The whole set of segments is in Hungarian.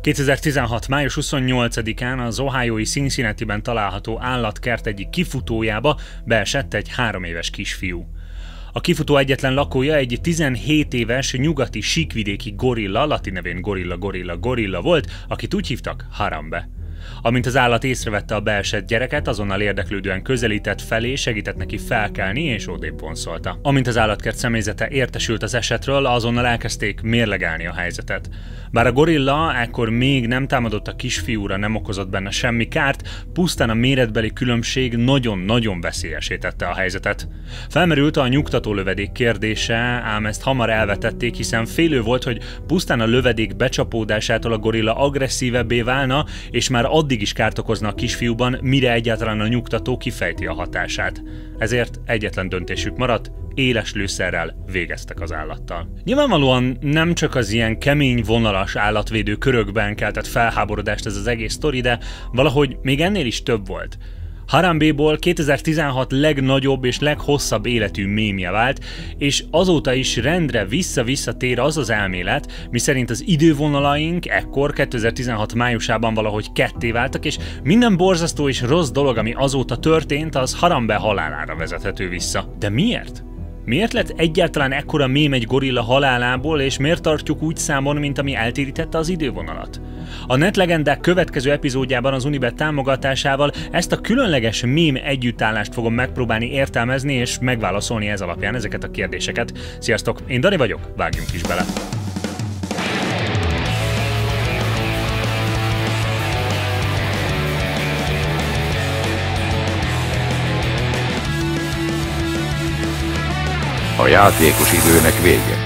2016. május 28-án az ohiói Cincinnatiben található állatkert egyik kifutójába beesett egy 3 éves kisfiú. A kifutó egyetlen lakója egy 17 éves nyugati síkvidéki gorilla, latin nevén gorilla volt, akit úgy hívtak Harambe. Amint az állat észrevette a beesett gyereket, azonnal érdeklődően közelített felé, segített neki felkelni és odébb vonszolta. Amint az állatkert személyzete értesült az esetről, azonnal elkezdték mérlegelni a helyzetet. Bár a gorilla ekkor még nem támadott a kisfiúra, nem okozott benne semmi kárt, pusztán a méretbeli különbség nagyon-nagyon veszélyessé tette a helyzetet. Felmerült a nyugtató lövedék kérdése, ám ezt hamar elvetették, hiszen félő volt, hogy pusztán a lövedék becsapódásától a gorilla agresszívebbé válna, és már addig is kárt okozna a kisfiúban, mire egyáltalán a nyugtató kifejti a hatását. Ezért egyetlen döntésük maradt, éles lőszerrel végeztek az állattal. Nyilvánvalóan nem csak az ilyen kemény vonalas állatvédő körökben keltett felháborodást ez az egész sztori, de valahogy még ennél is több volt. Harambéból 2016 legnagyobb és leghosszabb életű mémje vált, és azóta is rendre vissza-vissza tér az az elmélet, miszerint az idővonalaink ekkor 2016 májusában valahogy ketté váltak, és minden borzasztó és rossz dolog, ami azóta történt, az Harambe halálára vezethető vissza. De miért? Miért lett egyáltalán ekkora mém egy gorilla halálából, és miért tartjuk úgy számon, mint ami eltérítette az idővonalat? A Netlegendák következő epizódjában az Unibet támogatásával ezt a különleges mém együttállást fogom megpróbálni értelmezni és megválaszolni ez alapján ezeket a kérdéseket. Sziasztok, én Dani vagyok, vágjunk is bele! A játékos időnek vége.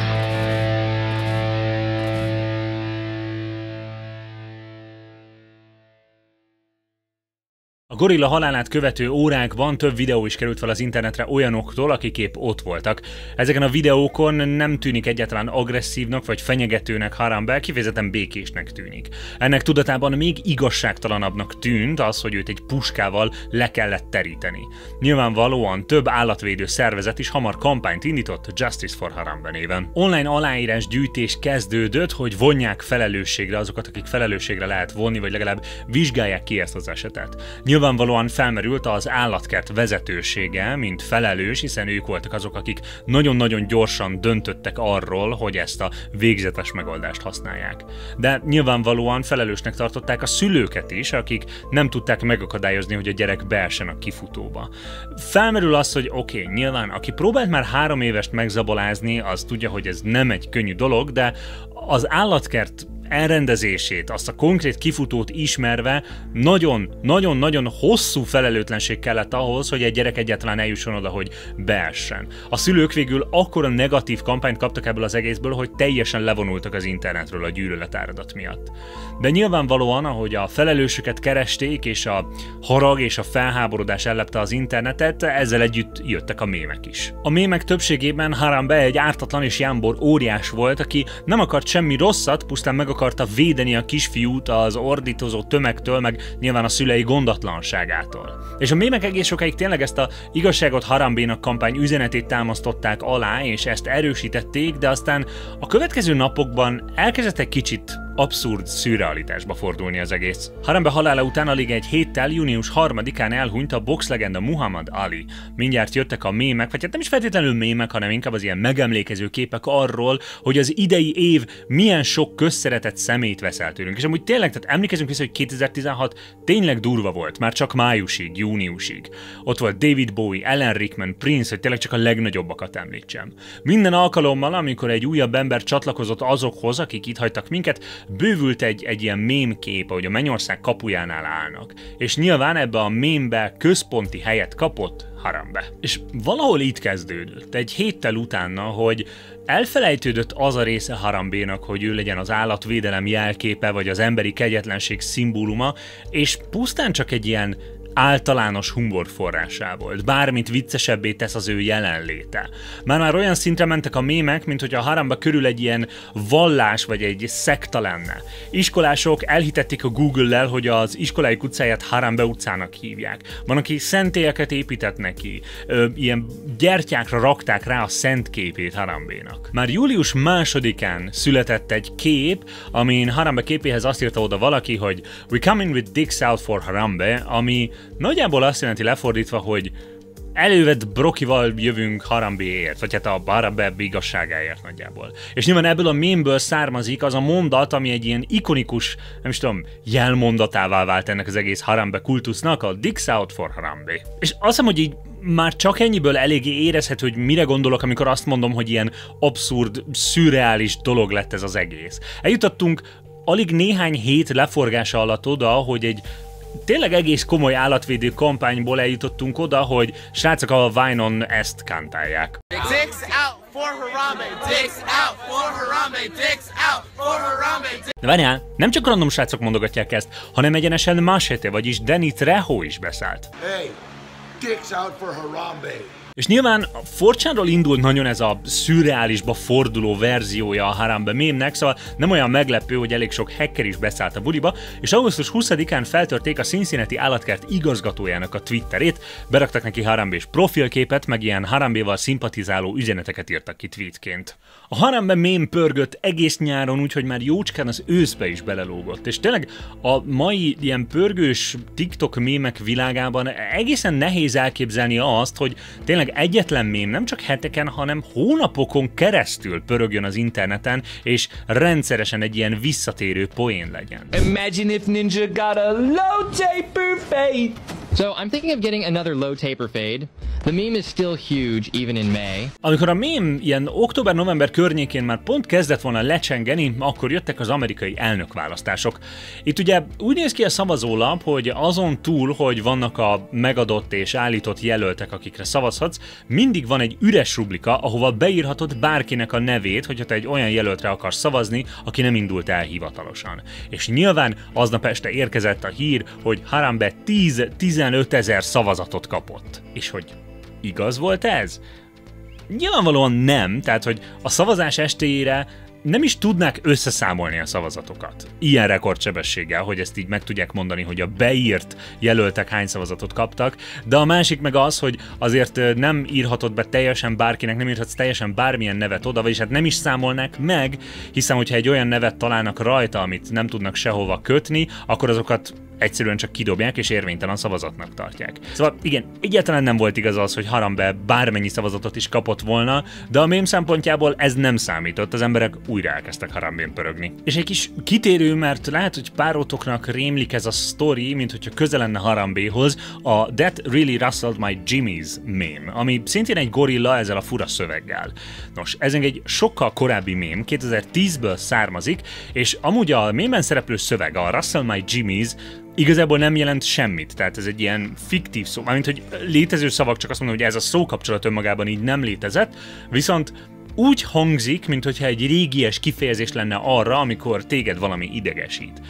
A gorilla halálát követő órákban több videó is került fel az internetre olyanoktól, akik épp ott voltak. Ezeken a videókon nem tűnik egyáltalán agresszívnak vagy fenyegetőnek Harambe, kifejezetten békésnek tűnik. Ennek tudatában még igazságtalanabbnak tűnt az, hogy őt egy puskával le kellett teríteni. Nyilvánvalóan több állatvédő szervezet is hamar kampányt indított Justice for Harambe néven. Online aláírás gyűjtés kezdődött, hogy vonják felelősségre azokat, akik felelősségre lehet vonni, vagy legalább vizsgálják ki ezt az esetet. Nyilvánvalóan felmerült az állatkert vezetősége, mint felelős, hiszen ők voltak azok, akik nagyon-nagyon gyorsan döntöttek arról, hogy ezt a végzetes megoldást használják. De nyilvánvalóan felelősnek tartották a szülőket is, akik nem tudták megakadályozni, hogy a gyerek beessen a kifutóba. Felmerül az, hogy oké, nyilván aki próbált már 3 évest megzabolázni, az tudja, hogy ez nem egy könnyű dolog, de az állatkert elrendezését, azt a konkrét kifutót ismerve nagyon-nagyon hosszú felelőtlenség kellett ahhoz, hogy egy gyerek egyáltalán eljusson oda, hogy beessen. A szülők végül akkora negatív kampányt kaptak ebből az egészből, hogy teljesen levonultak az internetről a gyűlöletáradat miatt. De nyilvánvalóan, ahogy a felelősöket keresték, és a harag és a felháborodás ellepte az internetet, ezzel együtt jöttek a mémek is. A mémek többségében Harambe egy ártatlan és jámbor óriás volt, aki nem akart semmi rosszat, pusztán meg akarta védeni a kisfiút az ordítozó tömegtől, meg nyilván a szülei gondatlanságától. És a mémek egész sokáig tényleg ezt a igazságot Harambénak kampány üzenetét támasztották alá, és ezt erősítették, de aztán a következő napokban elkezdett egy kicsit abszurd szürrealitásba fordulni az egész. Harambe halála után alig egy héttel, június 3-án elhunyt a boxlegenda Muhammad Ali. Mindjárt jöttek a mémek, vagy hát nem is feltétlenül mémek, hanem inkább az ilyen megemlékező képek arról, hogy az idei év milyen sok közszeretett szemét vesz el tőlünk. És amúgy tényleg, tehát emlékezünk vissza, hogy 2016 tényleg durva volt, már csak májusig, júniusig. Ott volt David Bowie, Alan Rickman, Prince, hogy tényleg csak a legnagyobbakat említsem. Minden alkalommal, amikor egy újabb ember csatlakozott azokhoz, akik itt hagytak minket, bővült egy ilyen mémkép, ahogy a Mennyország kapujánál állnak. És nyilván ebbe a mémbe központi helyet kapott Harambe. És valahol itt kezdődött, egy héttel utána, hogy elfelejtődött az a része Harambénak, hogy ő legyen az állatvédelem jelképe, vagy az emberi kegyetlenség szimbóluma, és pusztán csak egy ilyen általános humorforrásá volt. Bármit viccesebbé tesz az ő jelenléte. Már olyan szintre mentek a mémek, mint hogy a haramba körül egy ilyen vallás vagy egy szekta lenne. Iskolások elhitették a Google-lel, hogy az iskolájuk utcáját Harambe utcának hívják. Van, aki szentélyeket épített neki, ilyen gyertyákra rakták rá a szent képét Harambénak. Már július 2-án született egy kép, amin Harambe képéhez azt írta oda valaki, hogy "We come in with dicks out for Harambe", ami nagyjából azt jelenti lefordítva, hogy elővett brokival jövünk Harambéért, vagy hát a Harambe igazságáért nagyjából. És nyilván ebből a mémből származik az a mondat, ami egy ilyen ikonikus, nem is tudom, jelmondatává vált ennek az egész Harambe kultusznak, a "Dicks out for Harambe". És azt hiszem, hogy így már csak ennyiből eléggé érezhető, hogy mire gondolok, amikor azt mondom, hogy ilyen abszurd, szürreális dolog lett ez az egész. Eljutottunk alig néhány hét leforgása alatt oda, hogy egy tényleg egész komoly állatvédő kampányból eljutottunk oda, hogy srácok a Vine-on ezt kántálják. Dicks out for Harambe, dicks out for Harambe, dicks out for Harambe. De várjál, nem csak random srácok mondogatják ezt, hanem egyenesen Machete, vagyis Danny Trejo is beszállt. Hey, dicks out for Harambe. És nyilván a 4chanról indult nagyon ez a szürreálisba forduló verziója a Harambe mémnek, szóval nem olyan meglepő, hogy elég sok hacker is beszállt a buliba, és augusztus 20-án feltörték a Cincinnati állatkert igazgatójának a Twitterét, beraktak neki Harambés profilképet, meg ilyen Harambéval szimpatizáló üzeneteket írtak ki tweetként. A Harambe mém pörgött egész nyáron, úgyhogy már jócskán az őszbe is belelógott, és tényleg a mai ilyen pörgős TikTok mémek világában egészen nehéz elképzelni azt, hogy tényleg egyetlen mém nem csak heteken, hanem hónapokon keresztül pörögjön az interneten, és rendszeresen egy ilyen visszatérő poén legyen. Imagine if Ninja got a low taper fade. So I'm thinking of getting another low taper fade. The meme is still huge even in May. Amikor a mém ilyen október-november környékén már pont kezdett volna lecsengeni, akkor jöttek az amerikai elnökválasztások. Itt ugye úgy néz ki a szavazólap, hogy azon túl, hogy vannak a megadott és állított jelöltek, akikre szavazhatsz, mindig van egy üres rubrika, ahova beírhatod bárkinek a nevét, hogyha te egy olyan jelöltre akarsz szavazni, aki nem indult el hivatalosan. És nyilván aznap este érkezett a hír, hogy Harambe 10-15 ezer szavazatot kapott. És hogy igaz volt ez? Nyilvánvalóan nem, tehát hogy a szavazás estéjére nem is tudnák összeszámolni a szavazatokat. Ilyen rekordsebességgel, hogy ezt így meg tudják mondani, hogy a beírt jelöltek hány szavazatot kaptak, de a másik meg az, hogy azért nem írhatod be teljesen bárkinek, nem írhatsz teljesen bármilyen nevet oda, vagyis hát nem is számolnák meg, hiszen hogyha egy olyan nevet találnak rajta, amit nem tudnak sehova kötni, akkor azokat egyszerűen csak kidobják és érvénytelen szavazatnak tartják. Szóval igen, egyáltalán nem volt igaz az, hogy Harambe bármennyi szavazatot is kapott volna, de a mém szempontjából ez nem számított, az emberek újra elkezdtek Harambén pörögni. És egy kis kitérő, mert lehet, hogy párótoknak rémlik ez a sztori, mint hogyha közel lenne Harambéhoz, a That Really Rustled My Jimmy's mém, ami szintén egy gorilla ezzel a fura szöveggel. Nos, ez egy sokkal korábbi mém, 2010-ből származik, és amúgy a mémben szereplő szöveg, a Rustle My Jimmy's, igazából nem jelent semmit, tehát ez egy ilyen fiktív szó, mármint hogy létező szavak, csak azt mondom, hogy ez a szókapcsolat önmagában így nem létezett, viszont úgy hangzik, mintha egy régies kifejezés lenne arra, amikor téged valami idegesít.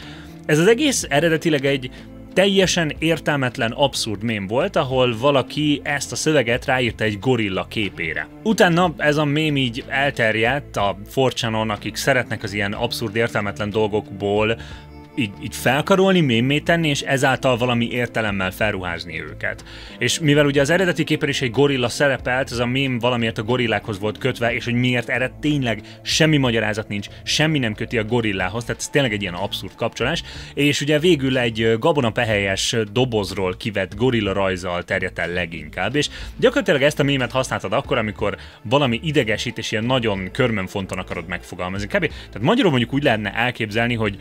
Ez az egész eredetileg egy teljesen értelmetlen, abszurd mém volt, ahol valaki ezt a szöveget ráírta egy gorilla képére. Utána ez a mém így elterjedt a 4chanon, akik szeretnek az ilyen abszurd, értelmetlen dolgokból így felkarolni, mémmé tenni, és ezáltal valami értelemmel felruházni őket. És mivel ugye az eredeti képen is egy gorilla szerepelt, ez a mém valamiért a gorillákhoz volt kötve, és hogy miért erre tényleg semmi magyarázat nincs, semmi nem köti a gorillához, tehát ez tényleg egy ilyen abszurd kapcsolás, és ugye végül egy gabonapehelyes dobozról kivett gorilla rajzzal terjedt el leginkább, és gyakorlatilag ezt a mémet használtad akkor, amikor valami idegesít, és ilyen nagyon körmönfonton akarod megfogalmazni. Tehát magyarul mondjuk úgy lehetne elképzelni, hogy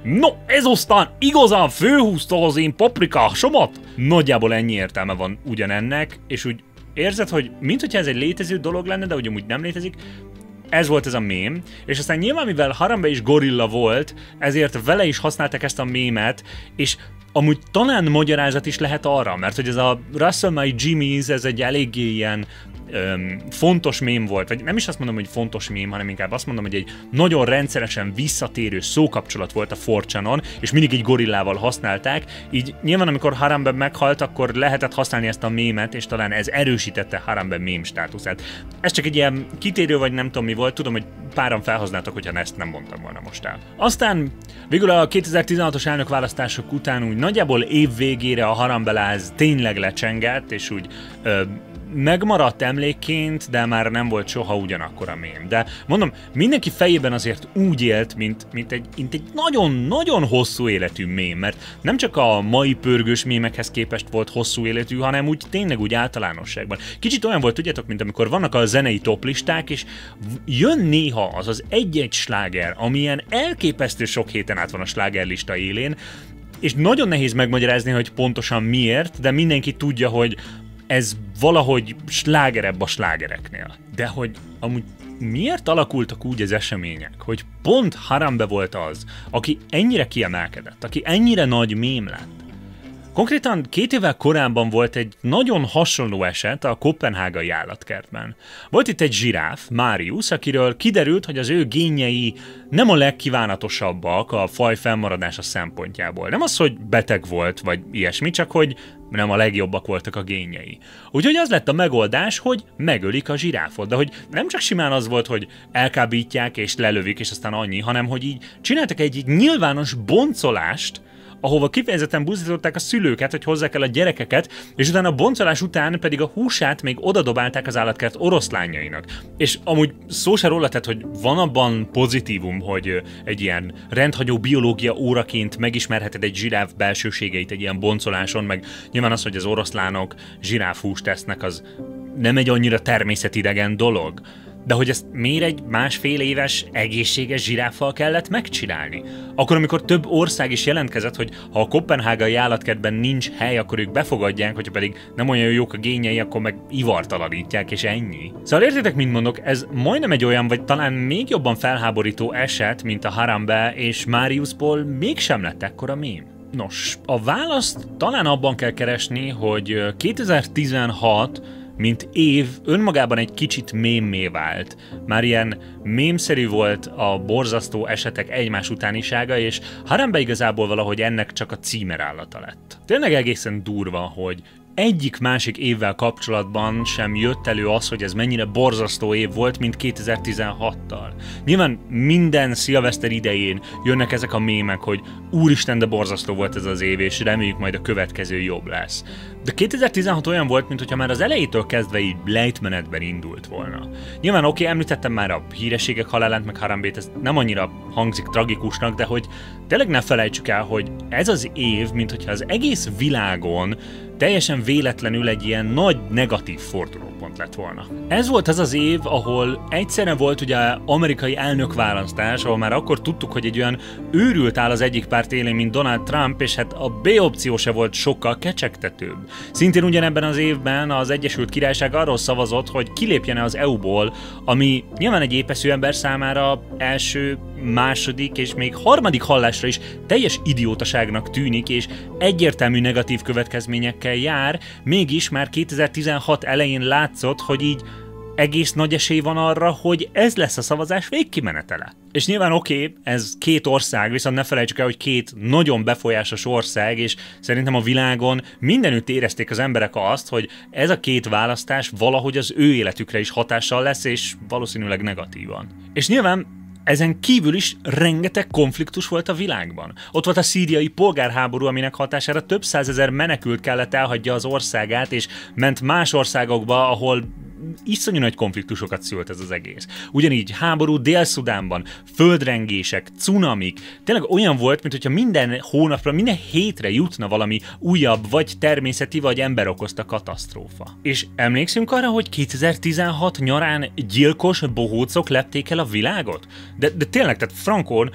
no, ez aztán igazán főhúzta az én paprikásomat? Nagyjából ennyi értelme van ugyanennek, és úgy érzed, hogy minthogyha ez egy létező dolog lenne, de ugyanúgy nem létezik, ez volt ez a mém, és aztán nyilván mivel Harambe is gorilla volt, ezért vele is használták ezt a mémet, és amúgy talán magyarázat is lehet arra, mert hogy ez a Rustle My Jimmy's, ez egy eléggé ilyen fontos mém volt, vagy nem is azt mondom, hogy fontos mém, hanem inkább azt mondom, hogy egy nagyon rendszeresen visszatérő szókapcsolat volt a 4chanon, és mindig egy gorillával használták, így nyilván amikor Harambe meghalt, akkor lehetett használni ezt a mémet, és talán ez erősítette Harambe mém státuszát. Ez csak egy ilyen kitérő, vagy nem tudom mi volt, tudom, hogy páran felhoznátok, hogyha ezt nem mondtam volna most el. Aztán végül a 2016-os elnökválasztások után úgy nagyjából év végére a Harambe-láz tényleg lecsengett, és úgy megmaradt emlékként, de már nem volt soha ugyanakkor a mém. De mondom, mindenki fejében azért úgy élt, mint egy nagyon-nagyon hosszú életű mém, mert nem csak a mai pörgős mémekhez képest volt hosszú életű, hanem úgy tényleg úgy általánosságban. Kicsit olyan volt, tudjátok, mint amikor vannak a zenei toplisták, és jön néha az egy-egy sláger, amilyen elképesztő sok héten át van a slágerlista élén, és nagyon nehéz megmagyarázni, hogy pontosan miért, de mindenki tudja, hogy ez valahogy slágerebb a slágereknél. De hogy amúgy miért alakultak úgy az események, hogy pont Harambe volt az, aki ennyire kiemelkedett, aki ennyire nagy mém lett? Konkrétan 2 évvel korábban volt egy nagyon hasonló eset a koppenhágai állatkertben. Volt itt egy zsiráf, Marius, akiről kiderült, hogy az ő génjei nem a legkívánatosabbak a faj fennmaradása szempontjából. Nem az, hogy beteg volt, vagy ilyesmi, csak hogy nem a legjobbak voltak a génjei. Úgyhogy az lett a megoldás, hogy megölik a zsiráfot, de hogy nem csak simán az volt, hogy elkábítják és lelövik, és aztán annyi, hanem hogy így csináltak egy nyilvános boncolást, ahova kifejezetten buzdították a szülőket, hogy hozzák el a gyerekeket, és utána a boncolás után pedig a húsát még odadobálták az állatkert oroszlányainak. És amúgy szó se róla tett, hogy van abban pozitívum, hogy egy ilyen rendhagyó biológia óraként megismerheted egy zsiráf belsőségeit egy ilyen boncoláson, meg nyilván az, hogy az oroszlánok zsiráfhúst tesznek, az nem egy annyira természetidegen dolog. De hogy ezt miért egy 1,5 éves egészséges zsiráffal kellett megcsinálni? Akkor, amikor több ország is jelentkezett, hogy ha a koppenhágai állatkertben nincs hely, akkor ők befogadják, hogyha pedig nem olyan jók a génjei, akkor meg ivartalanítják, és ennyi. Szóval értitek, mint mondok, ez majdnem egy olyan, vagy talán még jobban felháborító eset, mint a Harambe, és Mariusból mégsem lett ekkora mém. Nos, a választ talán abban kell keresni, hogy 2016 mint év önmagában egy kicsit mémmé vált. Már ilyen mémszerű volt a borzasztó esetek egymás utánisága, és Harambe igazából valahogy ennek csak a címerállata lett. Tényleg egészen durva, hogy egyik-másik évvel kapcsolatban sem jött elő az, hogy ez mennyire borzasztó év volt, mint 2016-tal. Nyilván minden szilveszter idején jönnek ezek a mémek, hogy úristen, de borzasztó volt ez az év, és reméljük majd a következő jobb lesz. De 2016 olyan volt, mintha már az elejétől kezdve így lejtmenetben indult volna. Nyilván oké, említettem már a hírességek halálát, meg Harambét, ez nem annyira hangzik tragikusnak, de hogy tényleg ne felejtsük el, hogy ez az év, mintha az egész világon teljesen véletlenül egy ilyen nagy negatív fordulópont lett volna. Ez volt az az év, ahol egyszerre volt ugye amerikai elnökválasztás, ahol már akkor tudtuk, hogy egy olyan őrült áll az egyik párt élén, mint Donald Trump, és hát a B opció se volt sokkal kecsegtetőbb. Szintén ugyanebben az évben az Egyesült Királyság arról szavazott, hogy kilépjen az EU-ból, ami nyilván egy épeszű ember számára első, második és még harmadik hallásra is teljes idiótaságnak tűnik, és egyértelmű negatív következményekkel jár, mégis már 2016 elején látszott, hogy így egész nagy esély van arra, hogy ez lesz a szavazás végkimenetele. És nyilván oké, ez két ország, viszont ne felejtsük el, hogy két nagyon befolyásos ország, és szerintem a világon mindenütt érezték az emberek azt, hogy ez a két választás valahogy az ő életükre is hatással lesz, és valószínűleg negatívan. És nyilván ezen kívül is rengeteg konfliktus volt a világban. Ott volt a szíriai polgárháború, aminek hatására több százezer menekült kellett elhagyja az országát, és ment más országokba, ahol iszonyú nagy konfliktusokat szült ez az egész. Ugyanígy háború Dél-Szudánban, földrengések, cunamik, tényleg olyan volt, mintha minden hónapra, minden hétre jutna valami újabb, vagy természeti, vagy ember okozta katasztrófa. És emlékszünk arra, hogy 2016 nyarán gyilkos bohócok lepték el a világot? De tényleg, tehát frankon,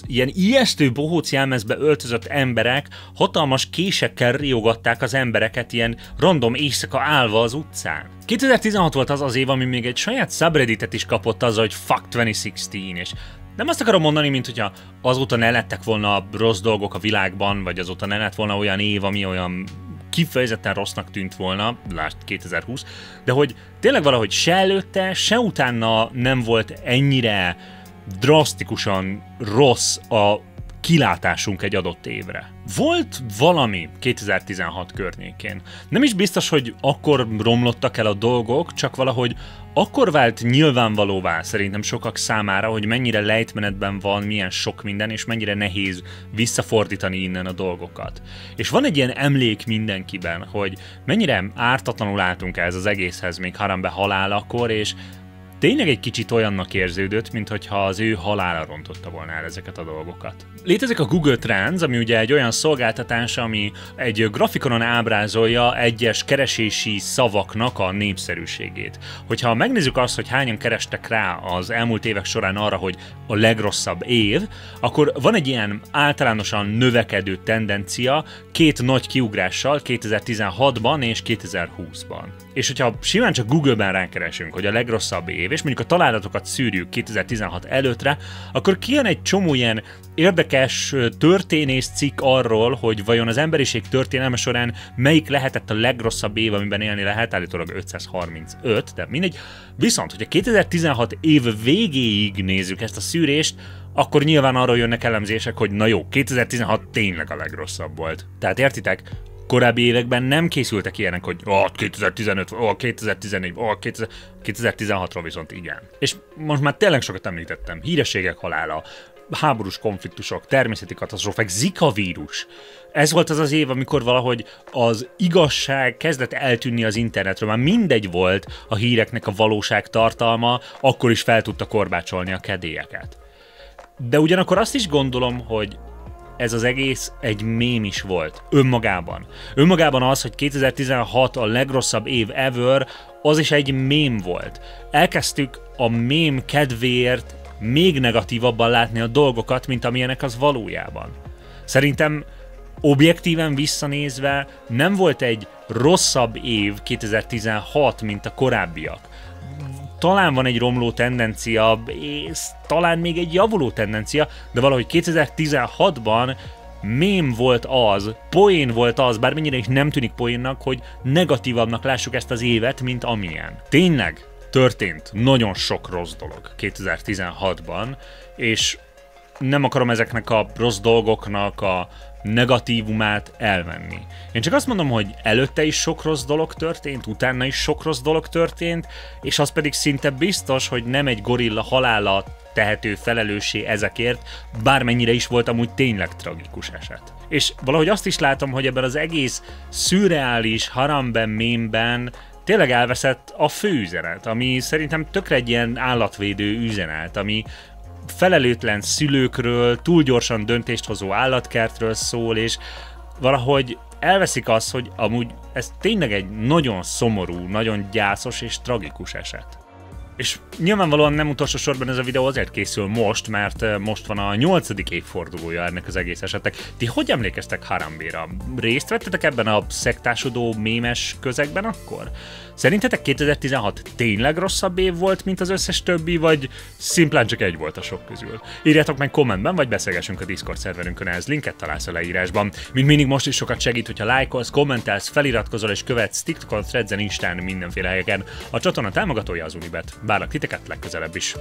ilyen ijesztő bohóc jelmezbe öltözött emberek hatalmas késekkel riogatták az embereket ilyen random éjszaka állva az utcán. 2016 volt az az év, ami még egy saját subredditet is kapott azzal, hogy Fuck 2016, és nem azt akarom mondani, mint hogyha azóta ne lettek volna rossz dolgok a világban, vagy azóta ne lett volna olyan év, ami olyan kifejezetten rossznak tűnt volna, lásd 2020, de hogy tényleg valahogy se előtte, se utána nem volt ennyire drasztikusan rossz a kilátásunk egy adott évre. Volt valami 2016 környékén. Nem is biztos, hogy akkor romlottak el a dolgok, csak valahogy akkor vált nyilvánvalóvá szerintem sokak számára, hogy mennyire lejtmenetben van, milyen sok minden, és mennyire nehéz visszafordítani innen a dolgokat. És van egy ilyen emlék mindenkiben, hogy mennyire ártatlanul álltunk ez az egészhez még Harambe halálakor, és tényleg egy kicsit olyannak érződött, mintha az ő halála rontotta volna el ezeket a dolgokat. Létezik a Google Trends, ami ugye egy olyan szolgáltatás, ami egy grafikonon ábrázolja egyes keresési szavaknak a népszerűségét. Hogyha megnézzük azt, hogy hányan kerestek rá az elmúlt évek során arra, hogy a legrosszabb év, akkor van egy ilyen általánosan növekedő tendencia két nagy kiugrással 2016-ban és 2020-ban. És hogyha simán csak Google-ben rákeresünk, hogy a legrosszabb év, és mondjuk a találatokat szűrjük 2016 előttre, akkor kijön egy csomó ilyen érdekes történész cikk arról, hogy vajon az emberiség történelme során melyik lehetett a legrosszabb év, amiben élni lehet, állítólag 535, de mindegy. Viszont, hogyha 2016 év végéig nézzük ezt a szűrést, akkor nyilván arról jönnek elemzések, hogy na jó, 2016 tényleg a legrosszabb volt. Tehát értitek? Korábbi években nem készültek ilyenek, hogy 2015, 2014, 2016-ról viszont igen. És most már tényleg sokat említettem. Hírességek halála, háborús konfliktusok, természeti katasztrófák, Zika vírus. Ez volt az az év, amikor valahogy az igazság kezdett eltűnni az internetről. Már mindegy volt a híreknek a valóság tartalma, akkor is fel tudta korbácsolni a kedélyeket. De ugyanakkor azt is gondolom, hogy ez az egész egy mém is volt, önmagában. Önmagában az, hogy 2016 a legrosszabb év ever, az is egy mém volt. Elkezdtük a mém kedvéért még negatívabban látni a dolgokat, mint amilyenek az valójában. Szerintem objektíven visszanézve nem volt egy rosszabb év 2016, mint a korábbiak. Talán van egy romló tendencia, és talán még egy javuló tendencia, de valahogy 2016-ban mém volt az, poén volt az, bármennyire is nem tűnik poénnak, hogy negatívabbnak lássuk ezt az évet, mint amilyen. Tényleg történt nagyon sok rossz dolog 2016-ban, és nem akarom ezeknek a rossz dolgoknak a negatívumát elvenni. Én csak azt mondom, hogy előtte is sok rossz dolog történt, utána is sok rossz dolog történt, és az pedig szinte biztos, hogy nem egy gorilla halála tehető felelőssé ezekért, bármennyire is volt amúgy tényleg tragikus eset. És valahogy azt is látom, hogy ebben az egész szürreális Harambe mémben tényleg elveszett a fő üzenet, ami szerintem tökre egy ilyen állatvédő üzenet, ami felelőtlen szülőkről, túl gyorsan döntést hozó állatkertről szól, és valahogy elveszik azt, hogy amúgy ez tényleg egy nagyon szomorú, nagyon gyászos és tragikus eset. És nyilvánvalóan nem utolsó sorban ez a videó azért készül most, mert most van a 8. évfordulója ennek az egész esetnek. Ti hogy emlékeztek Harambéra? Részt vettetek ebben a szektásodó mémes közegben akkor? Szerintetek 2016 tényleg rosszabb év volt, mint az összes többi, vagy szimplán csak egy volt a sok közül? Írjátok meg kommentben, vagy beszélgessünk a Discord szerverünkön, ez linket találsz a leírásban. Mint mindig most is sokat segít, hogyha lájkolsz, kommentelsz, feliratkozol és követsz TikTokon, Threads-en, Instán, mindenféle helyeken. A csatorna támogatója az Unibet. Várlak titeket legközelebb is.